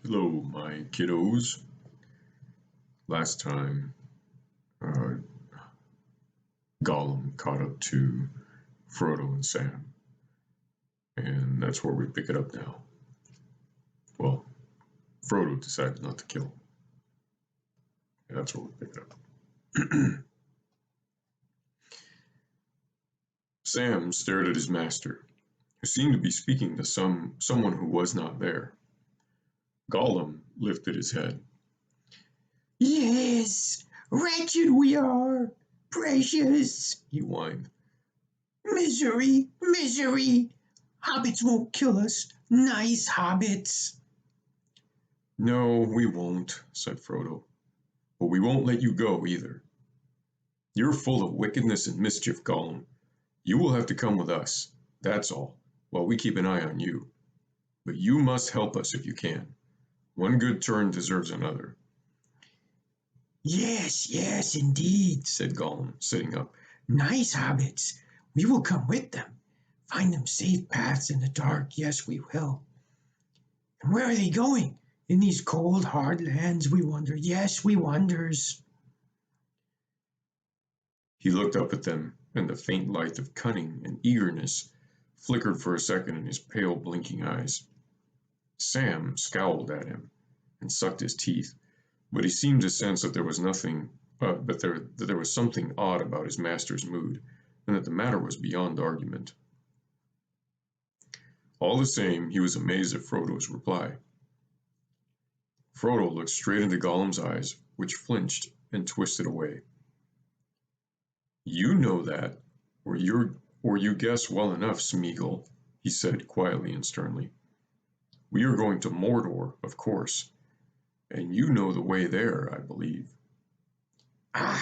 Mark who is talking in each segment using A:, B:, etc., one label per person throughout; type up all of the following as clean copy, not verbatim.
A: Hello, my kiddos. Last time, uh, Gollum caught up to Frodo and Sam, and that's where we pick it up now. Well, Frodo decided not to kill him. And that's where we pick it up. Sam stared at his master, who seemed to be speaking to someone who was not there. Gollum lifted his head.
B: Yes, wretched we are, precious,
A: he whined.
B: Misery, misery. Hobbits won't kill us, nice hobbits.
A: No, we won't, said Frodo. But we won't let you go either. You're full of wickedness and mischief, Gollum. You will have to come with us, that's all, while we keep an eye on you. But you must help us if you can. One good turn deserves another.
B: Yes, yes, indeed, said Gollum, sitting up. Nice hobbits. We will come with them. Find them safe paths in the dark, yes, we will. And where are they going? In these cold, hard lands, we wonder. Yes, we wonders.
A: He looked up at them, and the faint light of cunning and eagerness flickered for a second in his pale, blinking eyes. Sam scowled at him and sucked his teeth, but he seemed to sense that there was there was something odd about his master's mood, and that the matter was beyond argument. All the same, he was amazed at Frodo's reply. Frodo looked straight into Gollum's eyes, which flinched and twisted away. You know that, or you guess well enough, Smeagol, he said quietly and sternly. We are going to Mordor, of course, and you know the way there, I believe.
B: Ah,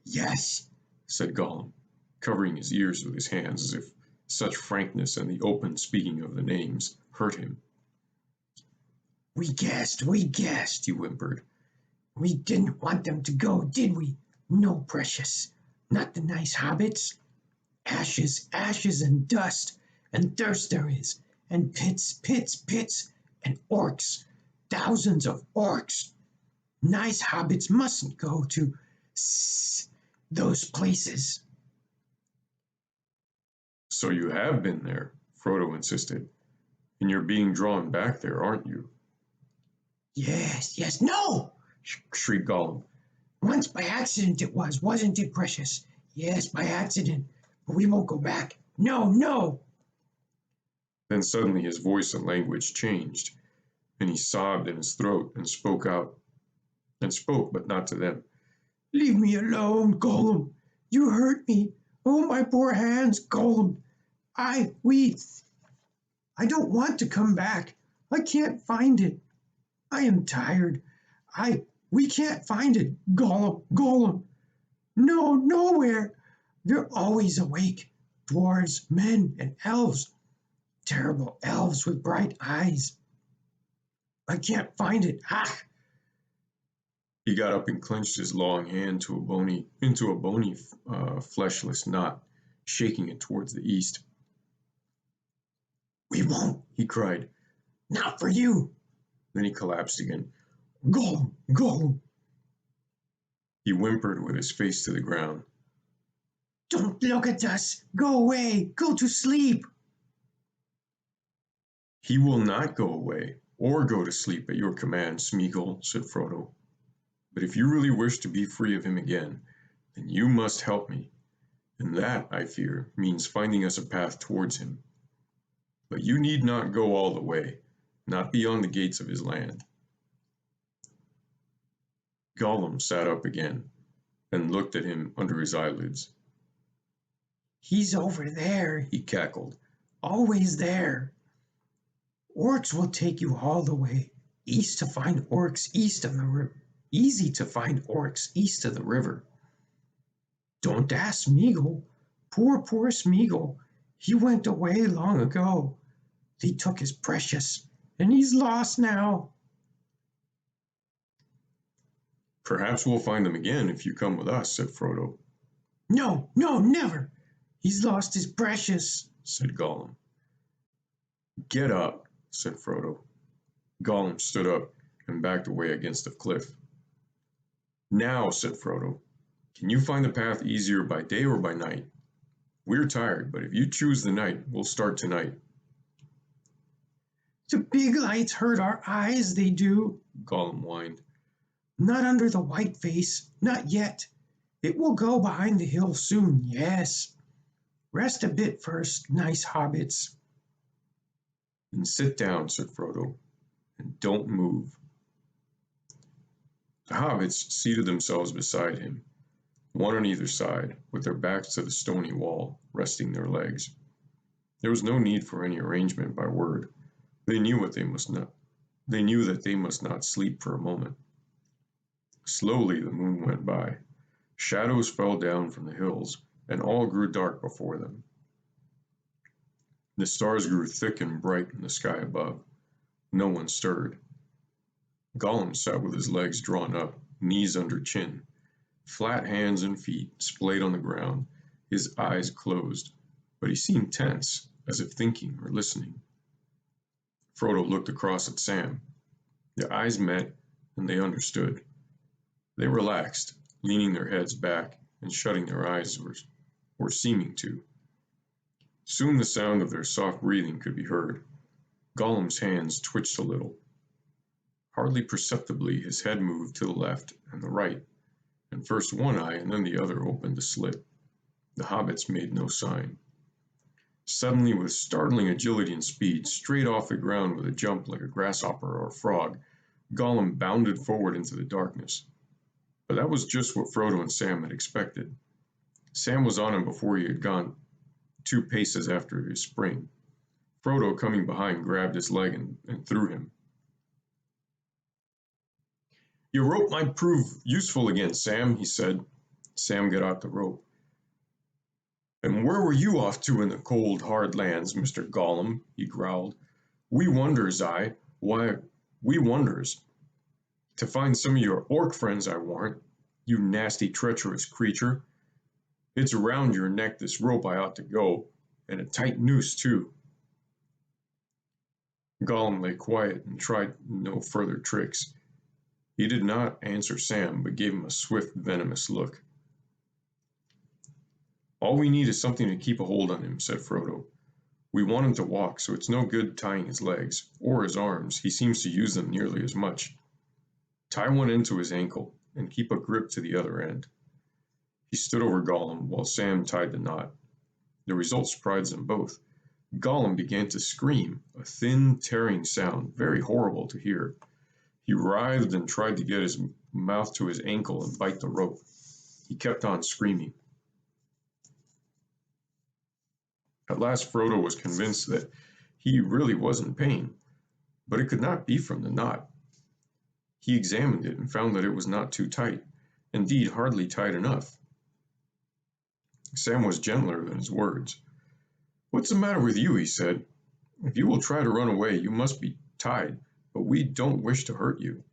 B: yes,
A: said Gollum, covering his ears with his hands as if such frankness and the open speaking of the names hurt him.
B: We guessed, he whimpered. We didn't want them to go, did we? No, precious. Not the nice hobbits. Ashes, ashes, and dust, and thirst there is, and pits, pits, pits, and orcs, thousands of orcs. Nice hobbits mustn't go to those places.
A: So you have been there, Frodo insisted, and you're being drawn back there, aren't you?
B: Yes, yes, no, shrieked Gollum. Once by accident it was, wasn't it, precious? Yes, by accident, but we won't go back. No, no.
A: Then suddenly his voice and language changed, and he sobbed in his throat and spoke, but not to them.
B: Leave me alone, Gollum. You hurt me. Oh, my poor hands, Gollum. I don't want to come back. I can't find it. I am tired. We can't find it, Gollum, Gollum. No, nowhere. They're always awake. Dwarves, men, and elves. Terrible elves with bright eyes. I can't find it. Ah!
A: He got up and clenched his long hand into a bony, fleshless knot, shaking it towards the east.
B: We won't, he cried. Not for you.
A: Then he collapsed again.
B: Gollum, Gollum.
A: He whimpered with his face to the ground.
B: Don't look at us. Go away. Go to sleep.
A: He will not go away or go to sleep at your command, Smeagol, said Frodo. But if you really wish to be free of him again, then you must help me. And that, I fear, means finding us a path towards him. But you need not go all the way, not beyond the gates of his land. Gollum sat up again and looked at him under his eyelids.
B: He's over there, he cackled. Always there. Orcs will take you all the way. East to find orcs east of the river. Easy to find orcs east of the river. Don't ask Smeagol. Poor Smeagol. He went away long ago. They took his precious, and he's lost now.
A: Perhaps we'll find him again if you come with us, said Frodo.
B: No, no, never. He's lost his precious,
A: said Gollum. Get up, said Frodo. Gollum stood up and backed away against the cliff. "Now," said Frodo, "can you find the path easier by day or by night? We're tired, but if you choose the night, we'll start tonight."
B: The big lights hurt our eyes, they do,
A: Gollum whined.
B: Not under the white face, not yet. It will go behind the hill soon, yes. Rest a bit first, nice hobbits.
A: "Then sit down," said Frodo, "and don't move." The hobbits seated themselves beside him, one on either side, with their backs to the stony wall, resting their legs. There was no need for any arrangement by word. They knew that they must not sleep for a moment. Slowly the moon went by. Shadows fell down from the hills, and all grew dark before them. The stars grew thick and bright in the sky above. No one stirred. Gollum sat with his legs drawn up, knees under chin, flat hands and feet splayed on the ground, his eyes closed, but he seemed tense, as if thinking or listening. Frodo looked across at Sam. Their eyes met, and they understood. They relaxed, leaning their heads back and shutting their eyes, or seeming to. Soon the sound of their soft breathing could be heard. Gollum's hands twitched a little. Hardly perceptibly his head moved to the left and the right, and first one eye and then the other opened a slit. The hobbits made no sign. Suddenly, with startling agility and speed, straight off the ground with a jump like a grasshopper or a frog, Gollum bounded forward into the darkness. But that was just what Frodo and Sam had expected. Sam was on him before he had gone 2 paces after his spring. Frodo, coming behind, grabbed his leg and threw him. "Your rope might prove useful again, Sam," he said. Sam got out the rope. "And where were you off to in the cold, hard lands, Mr. Gollum?" he growled. "We wonders, we wonders. To find some of your orc friends, I warrant, you nasty, treacherous creature. It's around your neck this rope I ought to go, and a tight noose, too." Gollum lay quiet and tried no further tricks. He did not answer Sam, but gave him a swift, venomous look. "All we need is something to keep a hold on him," said Frodo. "We want him to walk, so it's no good tying his legs, or his arms. He seems to use them nearly as much. Tie one end to his ankle, and keep a grip to the other end." He stood over Gollum while Sam tied the knot. The result surprised them both. Gollum began to scream, a thin, tearing sound, very horrible to hear. He writhed and tried to get his mouth to his ankle and bite the rope. He kept on screaming. At last Frodo was convinced that he really was in pain, but it could not be from the knot. He examined it and found that it was not too tight, indeed hardly tight enough. Sam was gentler than his words. "What's the matter with you?" he said. "If you will try to run away, you must be tied, but we don't wish to hurt you."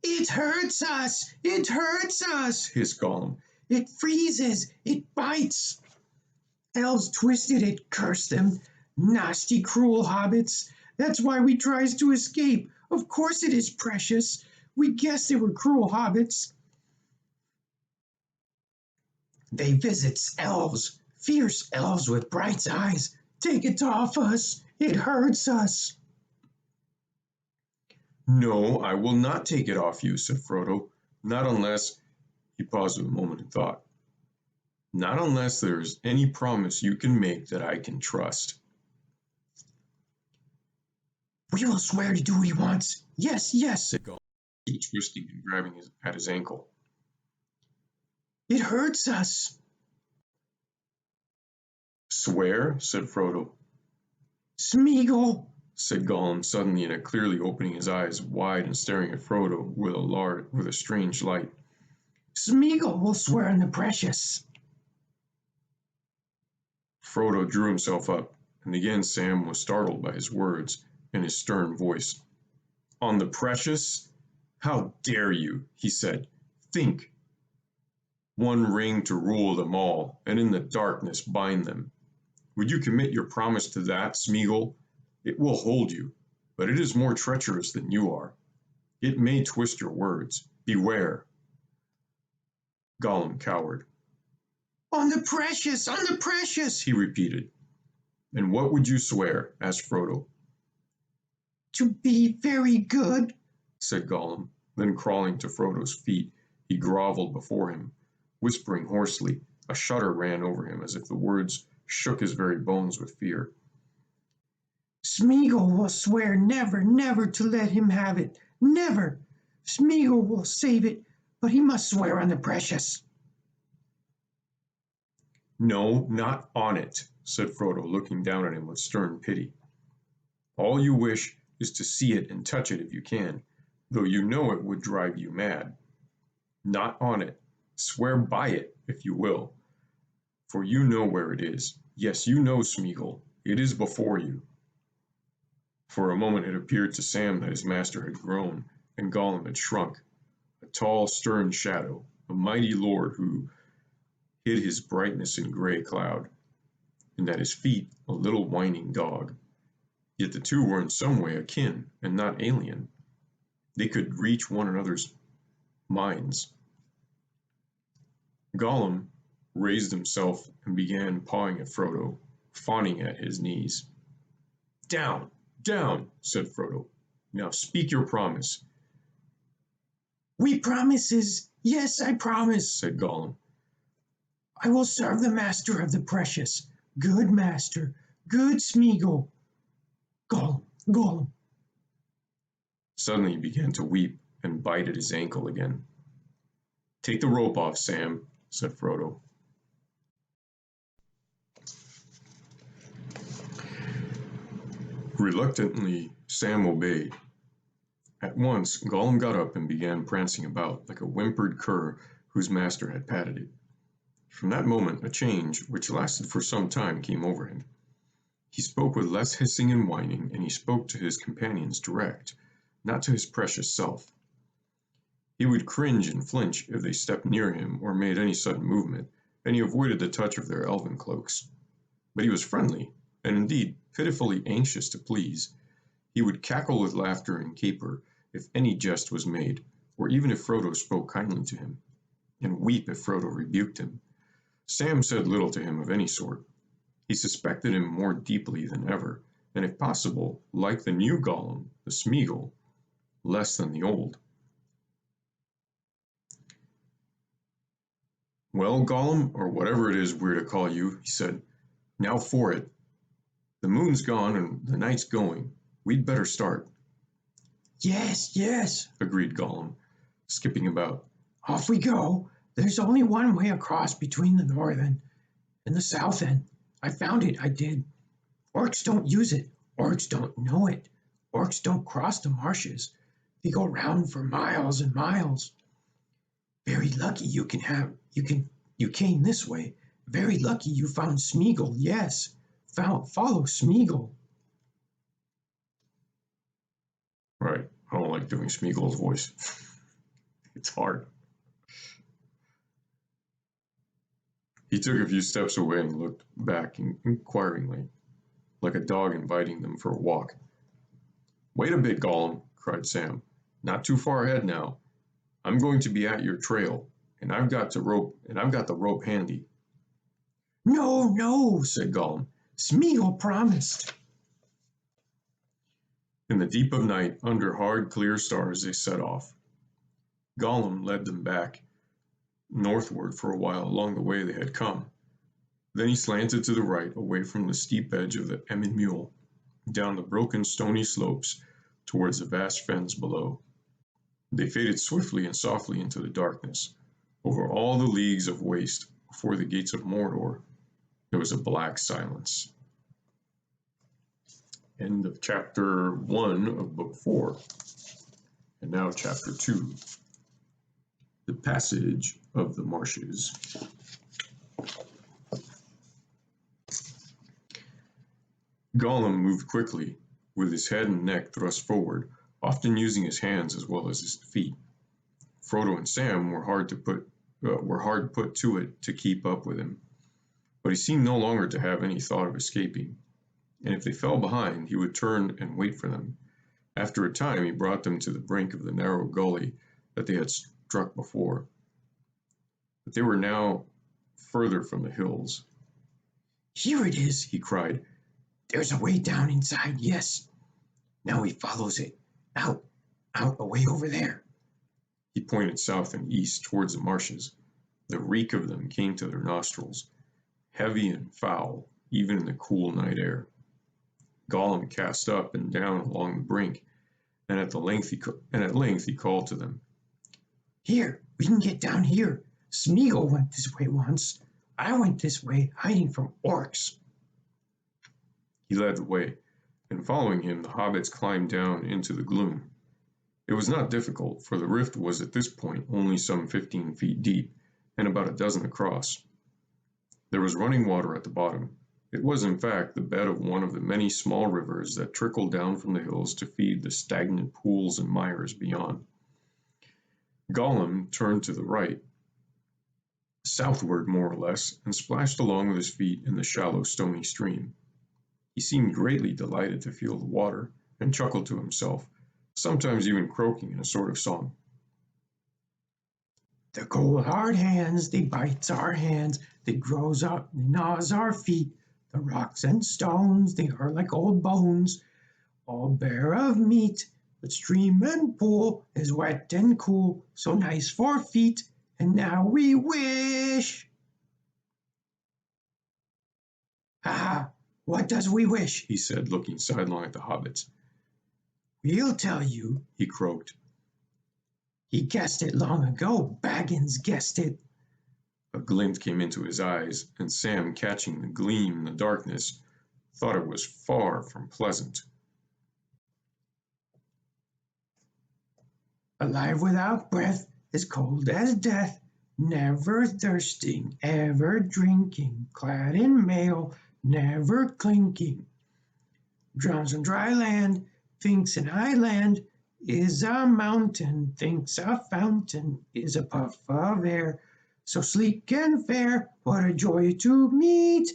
B: It hurts us! It hurts us!
A: hissed Gollum.
B: It freezes! It bites! Elves twisted it, curse them! Nasty, cruel hobbits! That's why we tries to escape. Of course it is precious. We guessed they were cruel hobbits. They visits elves, fierce elves with bright eyes. Take it off us. It hurts us.
A: "No, I will not take it off you," said Frodo. "Not unless—" He paused a moment in thought. "Not unless there is any promise you can make that I can trust."
B: "We will swear to do what he wants. Yes, yes,"
A: said Gollum, twisting and grabbing at his ankle.
B: "It hurts us."
A: "Swear?" said Frodo.
B: "Smeagol,"
A: said Gollum suddenly and clearly, opening his eyes wide and staring at Frodo with a strange light.
B: "Smeagol will swear on the precious."
A: Frodo drew himself up, and again Sam was startled by his words and his stern voice. "On the precious? How dare you?" he said. "Think. One ring to rule them all, and in the darkness bind them. Would you commit your promise to that, Smeagol? It will hold you. but it is more treacherous than you are. It may twist your words. Beware." Gollum cowered.
B: On the precious,
A: He repeated. "And what would you swear?" asked Frodo.
B: To be very good,
A: Said Gollum. Then crawling to Frodo's feet, he groveled before him, whispering hoarsely. A shudder ran over him as if the words shook his very bones with fear.
B: Smeagol will swear never, never to let him have it. Never. Smeagol will save it, but he must swear on the precious.
A: "No, not on it," said Frodo, looking down at him with stern pity. "All you wish is to see it and touch it if you can, though you know it would drive you mad. Not on it. Swear by it, if you will. For you know where it is. Yes, you know, Smeagol. It is before you." For a moment it appeared to Sam that his master had grown, and Gollum had shrunk, a tall, stern shadow, a mighty lord who hid his brightness in gray cloud, and at his feet a little whining dog. Yet the two were in some way akin and not alien. They could reach one another's minds. Gollum raised himself and began pawing at Frodo, fawning at his knees. "Down, down," said Frodo. "Now speak your promise."
B: We promises. Yes, I promise,
A: said Gollum.
B: I will serve the master of the precious. Good master, good Smeagol. Gollum.
A: Suddenly he began to weep and bite at his ankle again. "Take the rope off, Sam," said Frodo. Reluctantly, Sam obeyed. At once, Gollum got up and began prancing about like a whimpered cur whose master had patted it. From that moment a change, which lasted for some time, came over him. He spoke with less hissing and whining, and he spoke to his companions direct, not to his precious self. He would cringe and flinch if they stepped near him or made any sudden movement, and he avoided the touch of their elven cloaks. But he was friendly, and indeed pitifully anxious to please. He would cackle with laughter and caper if any jest was made, or even if Frodo spoke kindly to him, and weep if Frodo rebuked him. Sam said little to him of any sort. He suspected him more deeply than ever, and if possible, like the new Gollum, the Smeagol, less than the old. "Well, Gollum, or whatever it is we're to call you," he said, "now for it. The moon's gone and the night's going. We'd better start."
B: Yes,
A: agreed Gollum, skipping about.
B: Off we go. There's only one way across between the north end and the south end. I found it, I did. Orcs don't use it. Orcs don't know it. Orcs don't cross the marshes. They go round for miles and miles. Very lucky you came this way. Very lucky you found Smeagol, yes. Follow Smeagol.
A: Right. I don't like doing Smeagol's voice. It's hard. He took a few steps away and looked back inquiringly, like a dog inviting them for a walk. "Wait a bit, Gollum," cried Sam. "Not too far ahead now. I'm going to be at your trail, and I've got the rope handy."
B: No, said Gollum. Smeagol promised.
A: In the deep of night, under hard, clear stars, they set off. Gollum led them back northward for a while along the way they had come. Then he slanted to the right, away from the steep edge of the Emyn Muil, down the broken stony slopes towards the vast fens below. They faded swiftly and softly into the darkness. Over all the leagues of waste before the gates of Mordor, there was a black silence. End of chapter 1 of book 4. And now chapter 2. The Passage of the Marshes. Gollum moved quickly, with his head and neck thrust forward, often using his hands as well as his feet. Frodo and Sam were hard put to it to keep up with him, but he seemed no longer to have any thought of escaping, and if they fell behind, he would turn and wait for them. After a time he brought them to the brink of the narrow gully that they had struck before. But they were now further from the hills.
B: "Here it is," he cried. "There's a way down inside, yes. Now he follows it. Out, away over there."
A: He pointed south and east towards the marshes. The reek of them came to their nostrils, heavy and foul, even in the cool night air. Gollum cast up and down along the brink, and at length he called to them.
B: "Here, we can get down here. Smeagol went this way once. I went this way, hiding from orcs."
A: He led the way, and following him the hobbits climbed down into the gloom. It was not difficult, for the rift was at this point only some 15 feet deep, and about a dozen across. There was running water at the bottom. It was in fact the bed of one of the many small rivers that trickled down from the hills to feed the stagnant pools and mires beyond. Gollum turned to the right, southward more or less, and splashed along with his feet in the shallow stony stream. He seemed greatly delighted to feel the water, and chuckled to himself, sometimes even croaking in a sort of song.
B: "The cold hard hands, they bites our hands, they grows up, they gnaws our feet. The rocks and stones, they are like old bones, all bare of meat. But stream and pool is wet and cool, so nice for feet. And now we wish." "Ah, what does we wish?"
A: he said, looking sidelong at the hobbits.
B: "We'll tell you,"
A: He croaked.
B: "He guessed it long ago, Baggins guessed it."
A: A glint came into his eyes, and Sam, catching the gleam in the darkness, thought it was far from pleasant.
B: "Alive without breath, as cold as death, never thirsting, ever drinking, clad in mail, never clinking. Drowns on dry land, thinks an island is a mountain, thinks a fountain is a puff of air. So sleek and fair, what a joy to meet!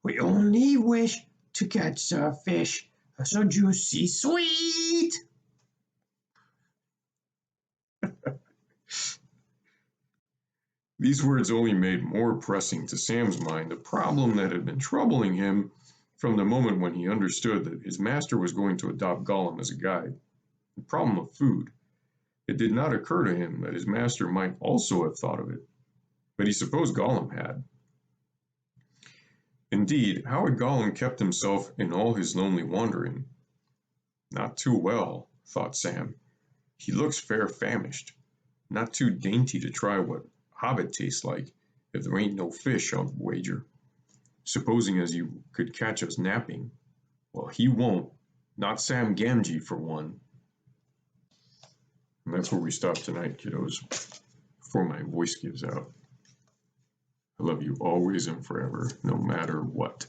B: We only wish to catch a fish, so juicy sweet."
A: These words only made more pressing to Sam's mind the problem that had been troubling him from the moment when he understood that his master was going to adopt Gollum as a guide. The problem of food. It did not occur to him that his master might also have thought of it, but he supposed Gollum had. Indeed, how had Gollum kept himself in all his lonely wandering? Not too well, thought Sam. He looks fair famished. Not too dainty to try what hobbit tastes like, if there ain't no fish, I'll wager. Supposing as you could catch us napping. Well, he won't. Not Sam Gamgee, for one. And that's where we stop tonight, kiddos, before my voice gives out. I love you always and forever, no matter what.